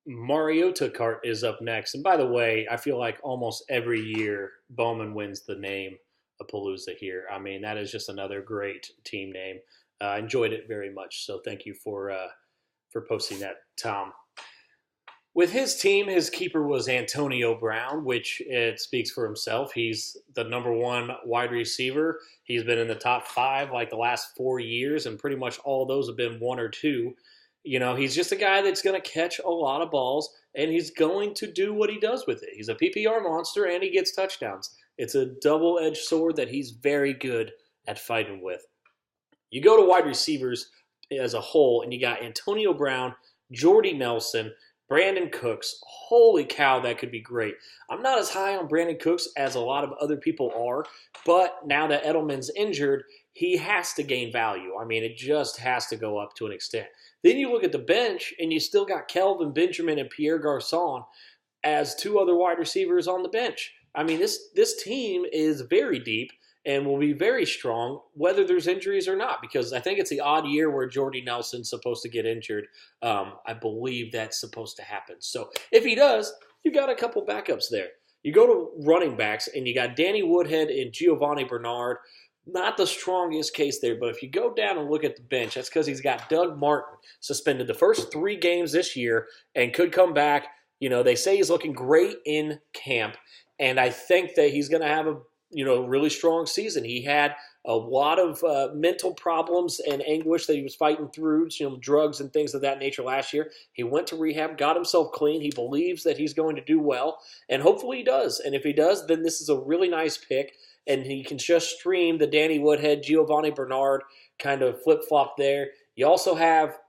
Mariota Kart is up next. And by the way, I feel like almost every year Bowman wins the name of Palooza here. I mean, that is just another great team name. I enjoyed it very much. So thank you for posting that, Tom. With his team, his keeper was Antonio Brown, which it speaks for himself. He's the number one wide receiver. He's been in the top five like the last 4 years, and pretty much all of those have been one or two. He's just a guy that's going to catch a lot of balls, and he's going to do what he does with it. He's a PPR monster, and he gets touchdowns. It's a double-edged sword that he's very good at fighting with. You go to wide receivers as a whole, and you got Antonio Brown, Jordy Nelson, Brandon Cooks. Holy cow, that could be great. I'm not as high on Brandon Cooks as a lot of other people are, but now that Edelman's injured, he has to gain value. I mean, it just has to go up to an extent. Then you look at the bench, and you still got Kelvin Benjamin and Pierre Garçon as two other wide receivers on the bench. I mean, this team is very deep and will be very strong whether there's injuries or not, because I think it's the odd year where Jordy Nelson's supposed to get injured. I believe that's supposed to happen. So if he does, you got a couple backups there. You go to running backs, and you got Danny Woodhead and Giovanni Bernard. Not the strongest case there, but if you go down and look at the bench, that's because he's got Doug Martin suspended the first 3 games this year and could come back. They say he's looking great in camp, and I think that he's going to have a really strong season. He had a lot of mental problems and anguish that he was fighting through, drugs and things of that nature last year. He went to rehab, got himself clean. He believes that he's going to do well, and hopefully he does. And if he does, then this is a really nice pick, and he can just stream the Danny Woodhead, Giovanni Bernard kind of flip-flop there. You also have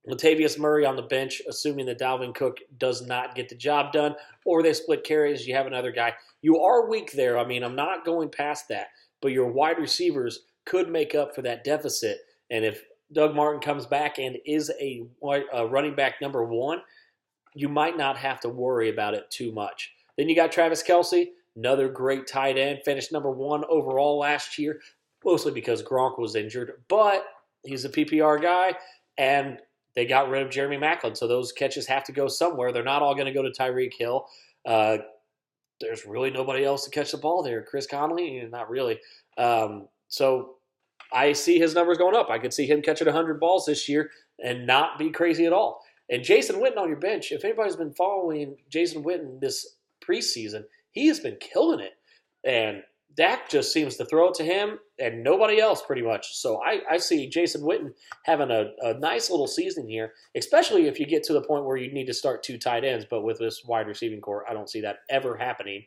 Latavius Murray on the bench, assuming that Dalvin Cook does not get the job done, or they split carries, you have another guy. You are weak there. I mean, I'm not going past that, but your wide receivers could make up for that deficit. And if Doug Martin comes back and is a running back number 1, you might not have to worry about it too much. Then you got Travis Kelce, another great tight end, finished number 1 overall last year, mostly because Gronk was injured, but he's a PPR guy, and they got rid of Jeremy Maclin, so those catches have to go somewhere. They're not all going to go to Tyreek Hill. There's really nobody else to catch the ball there. Chris Conley, not really. So I see his numbers going up. I could see him catching 100 balls this year and not be crazy at all. And Jason Witten on your bench, if anybody's been following Jason Witten this preseason, he has been killing it. And Dak just seems to throw it to him and nobody else pretty much. So I see Jason Witten having a nice little season here, especially if you get to the point where you need to start 2 tight ends. But with this wide receiving core, I don't see that ever happening.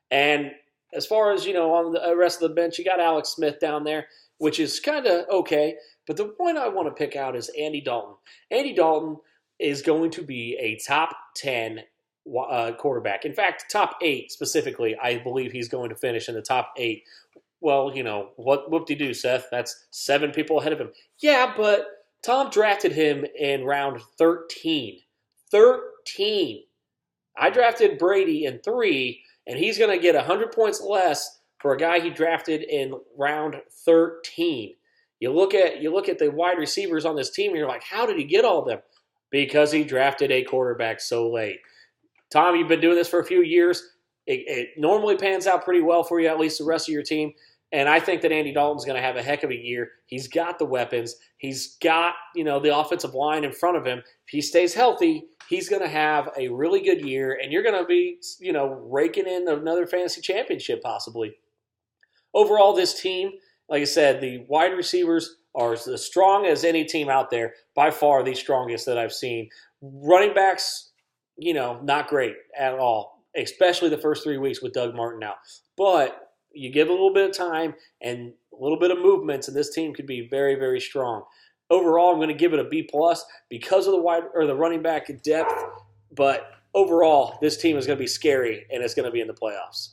And as far as, on the rest of the bench, you got Alex Smith down there, which is kind of okay. But the point I want to pick out is Andy Dalton. Andy Dalton is going to be a top 10 quarterback. In fact, top 8 specifically, I believe he's going to finish in the top 8. Well, whoop-de-doo, Seth. That's 7 people ahead of him. Yeah, but Tom drafted him in round 13. 13. I drafted Brady in 3, and he's going to get 100 points less for a guy he drafted in round 13. You look at the wide receivers on this team, and you're like, how did he get all of them? Because he drafted a quarterback so late. Tom, you've been doing this for a few years. It normally pans out pretty well for you, at least the rest of your team. And I think that Andy Dalton's going to have a heck of a year. He's got the weapons. He's got, the offensive line in front of him. If he stays healthy, he's going to have a really good year, and you're going to be, raking in another fantasy championship possibly. Overall, this team, like I said, the wide receivers are as strong as any team out there, by far the strongest that I've seen. Running backs, not great at all, especially the first 3 weeks with Doug Martin out. But you give a little bit of time and a little bit of movements, and this team could be very, very strong. Overall, I'm going to give it a B+ because of the running back depth. But overall, this team is going to be scary, and it's going to be in the playoffs.